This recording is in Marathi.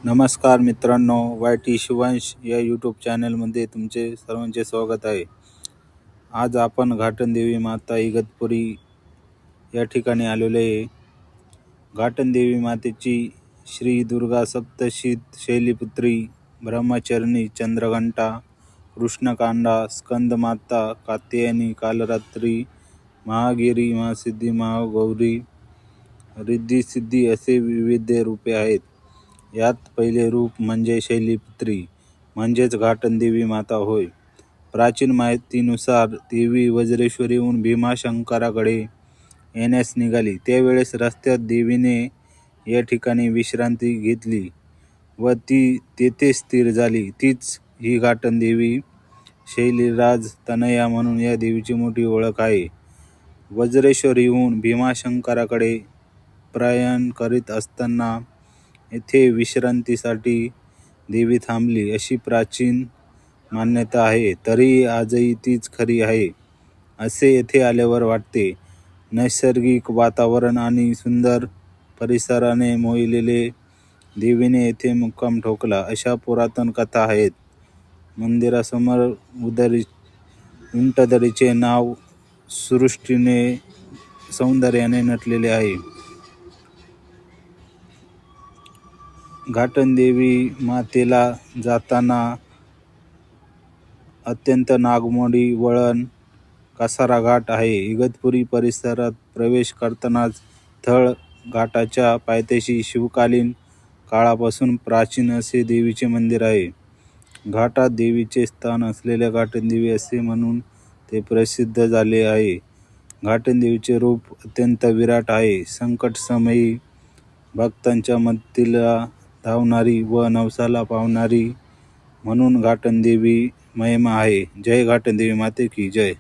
नमस्कार मित्रांनो, वाय टी शिवांश या यूट्यूब चॅनलमध्ये तुमचे सर्वांचे स्वागत आहे. आज आपण घाटनदेवी माता इगतपुरी या ठिकाणी आलेलो आहे. घाटनदेवी मातेची श्री दुर्गा सप्तशीत शैलीपुत्री, ब्रह्मचरणी, चंद्रघंटा, कृष्णकांडा, स्कंदमाता, कात्यायनी, कालरात्री, महागिरी, महासिद्धी, महागौरी, रिद्धी-सिद्धी असे विविध रूपे आहेत. यात पहिले रूप म्हणजे शैलीपुत्री म्हणजेच घाटनदेवी माता होय. प्राचीन माहितीनुसार देवी वज्रेश्वरीहून भीमाशंकराकडे येण्यास निघाली. त्यावेळेस रस्त्यात देवीने या ठिकाणी विश्रांती घेतली व ती तेथेच स्थिर झाली. तीच ही घाटनदेवी. शैलराज तनया म्हणून या देवीची मोठी ओळख आहे. वज्रेश्वरीहून भीमाशंकराकडे प्रयाण करीत असताना येथे विश्रांतीसाठी देवी थांबली अशी प्राचीन मान्यता आहे. तरीही आजही तीच खरी आहे असे येथे आल्यावर वाटते. नैसर्गिक वातावरण आणि सुंदर परिसराने मोहिलेले देवीने येथे मुक्काम ठोकला अशा पुरातन कथा आहेत. मंदिरासमोर उंटदरीचे नाव सृष्टीने सौंदर्याने नटलेले आहे. घाटनदेवी मातेला जाताना अत्यंत नागमोडी वळण कसारा घाट आहे. इगतपुरी परिसरात प्रवेश करतानाच थळ घाटाच्या पायथ्याशी शिवकालीन काळापासून प्राचीन असे देवीचे मंदिर आहे. घाटात देवीचे स्थान असलेल्या घाटनदेवी असे म्हणून ते प्रसिद्ध झाले आहे. घाटनदेवीचे रूप अत्यंत विराट आहे. संकटसमयी भक्तांच्या मदतीला धावणारी व नवसाला पावणारी म्हणून घाटनदेवी महिमा आहे. जय घाटनदेवी माते की जय.